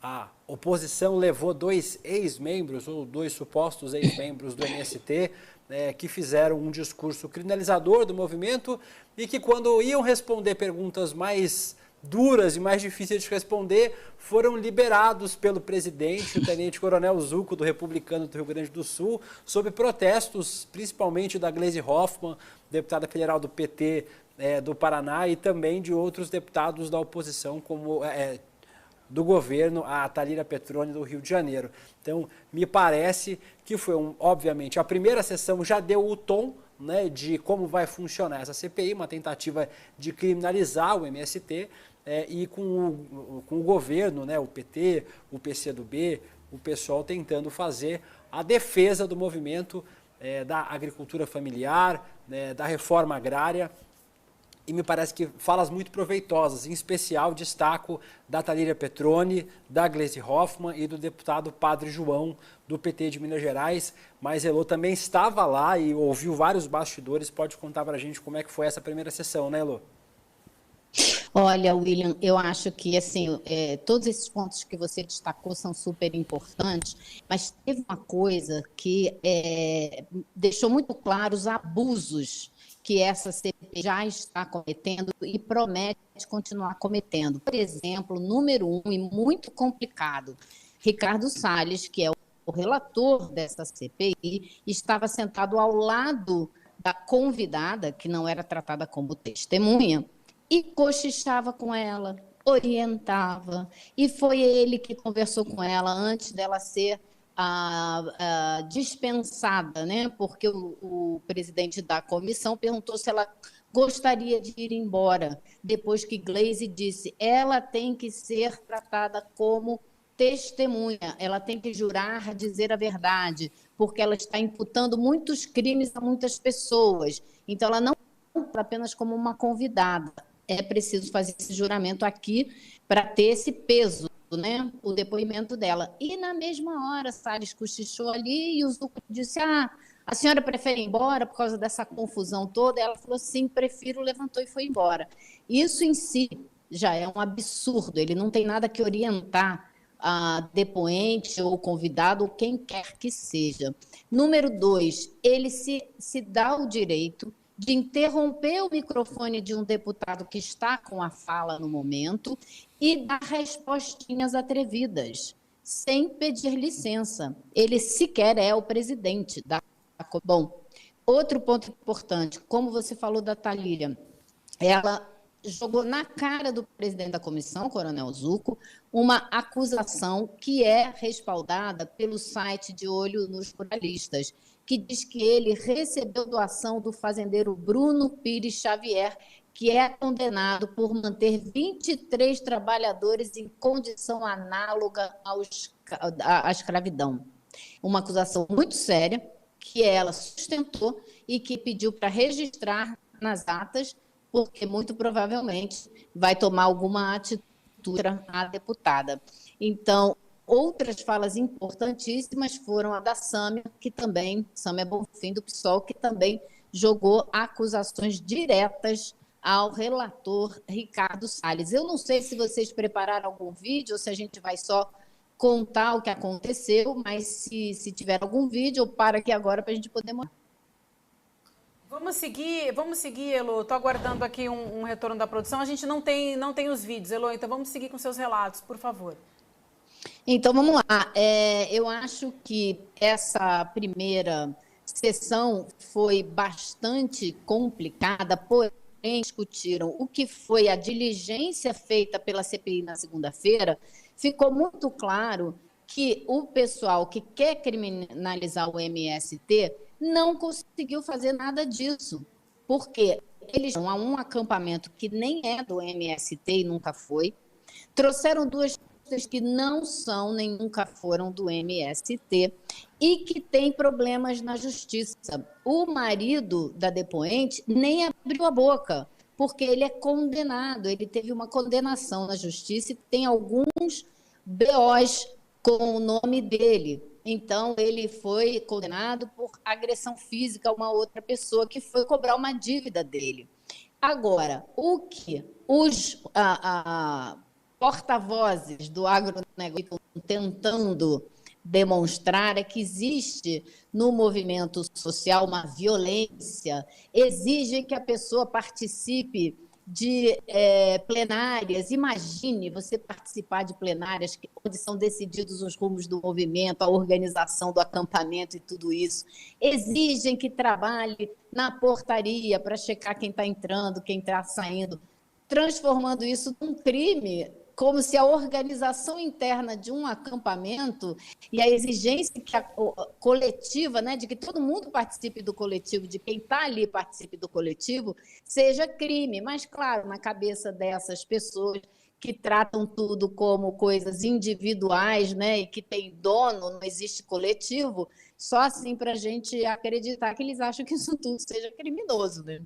a oposição levou dois ex-membros, ou dois supostos ex-membros do MST, que fizeram um discurso criminalizador do movimento e que, quando iam responder perguntas mais duras e mais difíceis de responder, foram liberados pelo presidente, o tenente-coronel Zuco, do Republicano do Rio Grande do Sul, sob protestos, principalmente da Gleisi Hoffmann, deputada federal do PT do Paraná, e também de outros deputados da oposição, como do governo, a Thalíria Petroni, do Rio de Janeiro. Então, me parece que foi, obviamente, a primeira sessão já deu o tom, né, de como vai funcionar essa CPI, uma tentativa de criminalizar o MST, e com o governo, né, o PT, o PCdoB, o PSOL tentando fazer a defesa do movimento da agricultura familiar, né, da reforma agrária. E me parece que falas muito proveitosas, em especial destaco da Thalíria Petroni, da Gleisi Hoffmann e do deputado Padre João, do PT de Minas Gerais. Mas Elô também estava lá e ouviu vários bastidores, pode contar para a gente como é que foi essa primeira sessão, né, Elô? Olha, William, eu acho que assim, todos esses pontos que você destacou são super importantes, mas teve uma coisa que deixou muito claro os abusos que essa CPI já está cometendo e promete continuar cometendo. Por exemplo, número 1, e muito complicado, Ricardo Salles, que é o relator dessa CPI, estava sentado ao lado da convidada, que não era tratada como testemunha, e cochichava com ela, orientava, e foi ele que conversou com ela antes dela ser dispensada, né? Porque o presidente da comissão perguntou se ela gostaria de ir embora, depois que Gleisi disse, ela tem que ser tratada como testemunha, ela tem que jurar dizer a verdade, porque ela está imputando muitos crimes a muitas pessoas, então ela não apenas como uma convidada. É preciso fazer esse juramento aqui para ter esse peso, né? O depoimento dela. E na mesma hora, Salles cochichou ali e o Zuco disse, a senhora prefere ir embora por causa dessa confusão toda? Ela falou, sim, prefiro, levantou e foi embora. Isso em si já é um absurdo, ele não tem nada que orientar a depoente ou convidado ou quem quer que seja. Número 2, ele se dá o direito de interromper o microfone de um deputado que está com a fala no momento e dar respostinhas atrevidas, sem pedir licença. Ele sequer é o presidente da... Bom, outro ponto importante, como você falou da Thalíria, ela jogou na cara do presidente da comissão, Coronel Zuco, uma acusação que é respaldada pelo site de Olho nos Ruralistas, que diz que ele recebeu doação do fazendeiro Bruno Pires Xavier, que é condenado por manter 23 trabalhadores em condição análoga à escravidão. Uma acusação muito séria, que ela sustentou e que pediu para registrar nas atas, porque muito provavelmente vai tomar alguma atitude à deputada. Então, outras falas importantíssimas foram a da Sâmia, que também, Sâmia Bonfim, do PSOL, que também jogou acusações diretas ao relator Ricardo Salles. Eu não sei se vocês prepararam algum vídeo ou se a gente vai só contar o que aconteceu, mas se tiver algum vídeo, eu paro aqui agora para a gente poder mostrar. Vamos seguir, Elô. Estou aguardando aqui um retorno da produção. A gente não tem os vídeos, Elô, então vamos seguir com seus relatos, por favor. Então, vamos lá. Eu acho que essa primeira sessão foi bastante complicada, porém, discutiram o que foi a diligência feita pela CPI na segunda-feira. Ficou muito claro que o pessoal que quer criminalizar o MST não conseguiu fazer nada disso, porque eles vão a um acampamento que nem é do MST e nunca foi, trouxeram duas pessoas que não são nem nunca foram do MST e que têm problemas na justiça. O marido da depoente nem abriu a boca, porque ele é condenado, ele teve uma condenação na justiça e tem alguns BOs com o nome dele. Então, ele foi condenado por agressão física a uma outra pessoa que foi cobrar uma dívida dele. Agora, o que porta-vozes do agronegócio tentando demonstrar é que existe no movimento social uma violência, exige que a pessoa participe de plenárias. Imagine você participar de plenárias onde são decididos os rumos do movimento, a organização do acampamento e tudo isso. Exigem que trabalhe na portaria para checar quem está entrando, quem está saindo, transformando isso num crime, como se a organização interna de um acampamento e a exigência coletiva, né, de que todo mundo participe do coletivo, de quem está ali participe do coletivo, seja crime. Mas, claro, na cabeça dessas pessoas que tratam tudo como coisas individuais, né, e que tem dono, não existe coletivo, só assim para a gente acreditar que eles acham que isso tudo seja criminoso, né?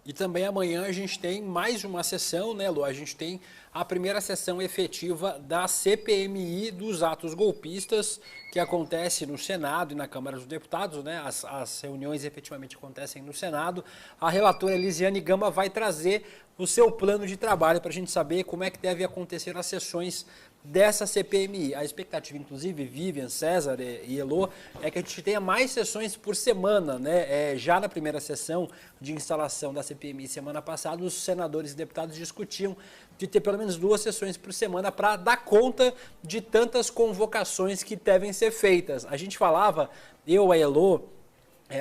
E também amanhã a gente tem mais uma sessão, né, Lu? A gente tem a primeira sessão efetiva da CPMI dos atos golpistas, que acontece no Senado e na Câmara dos Deputados, né? As reuniões efetivamente acontecem no Senado. A relatora Elisiane Gama vai trazer o seu plano de trabalho para a gente saber como é que deve acontecer as sessões dessa CPMI. A expectativa, inclusive, Vivian, César e Elô, é que a gente tenha mais sessões por semana, né? Já na primeira sessão de instalação da CPMI semana passada, os senadores e deputados discutiam de ter pelo menos 2 sessões por semana para dar conta de tantas convocações que devem ser feitas. A gente falava, eu, a Elô,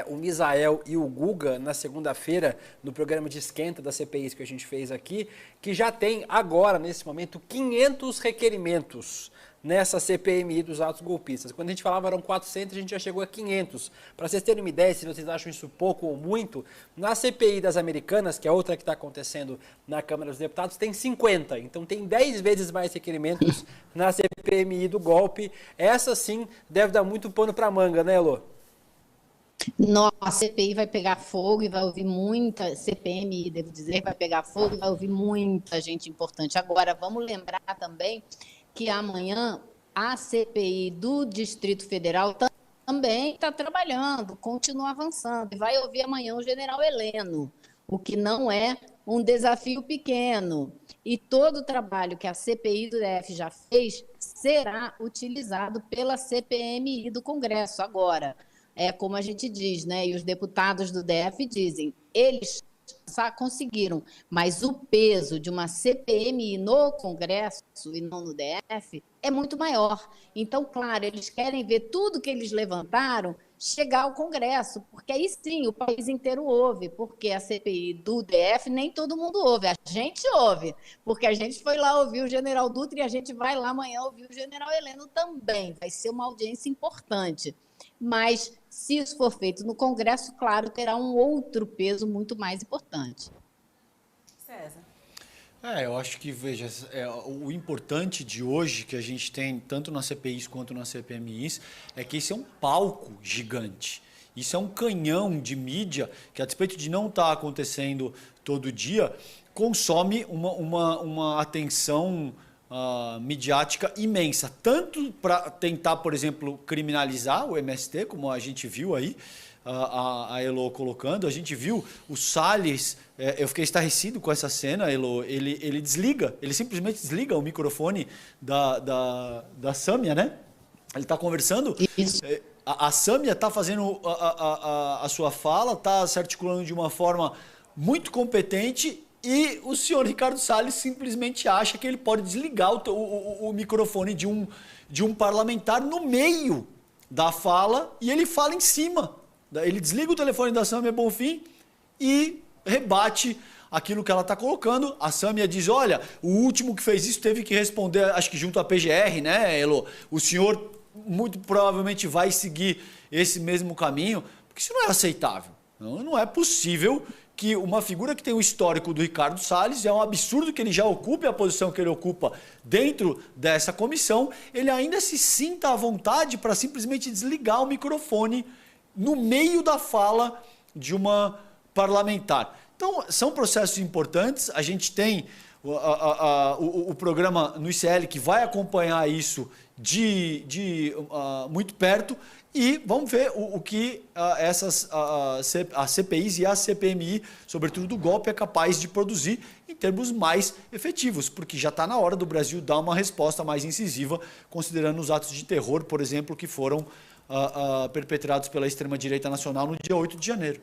o Misael e o Guga, na segunda-feira, no programa de esquenta da CPI que a gente fez aqui, que já tem agora, nesse momento, 500 requerimentos nessa CPMI dos atos golpistas. Quando a gente falava eram 400, a gente já chegou a 500. Para vocês terem uma ideia, se vocês acham isso pouco ou muito, na CPI das Americanas, que é outra que está acontecendo na Câmara dos Deputados, tem 50. Então tem 10 vezes mais requerimentos na CPMI do golpe. Essa sim deve dar muito pano para manga, né, Elô? Nossa, a CPI vai pegar fogo e vai ouvir muita, CPMI, devo dizer, vai pegar fogo e vai ouvir muita gente importante. Agora, vamos lembrar também que amanhã a CPI do Distrito Federal também está trabalhando, continua avançando, e vai ouvir amanhã o general Heleno, o que não é um desafio pequeno. E todo o trabalho que a CPI do DF já fez será utilizado pela CPMI do Congresso agora. É como a gente diz, né? E os deputados do DF dizem, eles conseguiram, mas o peso de uma CPMI no Congresso e não no DF é muito maior. Então, claro, eles querem ver tudo que eles levantaram chegar ao Congresso, porque aí sim o país inteiro ouve, porque a CPI do DF nem todo mundo ouve, a gente ouve, porque a gente foi lá ouvir o general Dutra e a gente vai lá amanhã ouvir o general Heleno também, vai ser uma audiência importante. Mas, se isso for feito no Congresso, claro, terá um outro peso muito mais importante. César. Eu acho que, veja, o importante de hoje que a gente tem, tanto na CPIs quanto na CPMIs, é que isso é um palco gigante. Isso é um canhão de mídia que, a despeito de não estar acontecendo todo dia, consome uma atenção midiática imensa, tanto para tentar, por exemplo, criminalizar o MST, como a gente viu aí, a Elô colocando, a gente viu o Salles, eu fiquei estarrecido com essa cena, Elô, ele desliga, ele simplesmente desliga o microfone da Sâmia, né? Ele está conversando, Isso. a Sâmia está fazendo a sua fala, está se articulando de uma forma muito competente. E o senhor Ricardo Salles simplesmente acha que ele pode desligar o microfone de um parlamentar no meio da fala e ele fala em cima. Ele desliga o telefone da Sâmia Bonfim e rebate aquilo que ela está colocando. A Sâmia diz, olha, o último que fez isso teve que responder, acho que junto à PGR, né, Elô? O senhor muito provavelmente vai seguir esse mesmo caminho, porque isso não é aceitável. Não é possível que uma figura que tem o histórico do Ricardo Salles, é um absurdo que ele já ocupe a posição que ele ocupa dentro dessa comissão, ele ainda se sinta à vontade para simplesmente desligar o microfone no meio da fala de uma parlamentar. Então, são processos importantes, a gente tem o programa no ICL, que vai acompanhar isso muito perto, e vamos ver o que a CPIs e a CPMI, sobretudo do golpe, é capaz de produzir em termos mais efetivos, porque já está na hora do Brasil dar uma resposta mais incisiva, considerando os atos de terror, por exemplo, que foram perpetrados pela extrema-direita nacional no dia 8 de janeiro.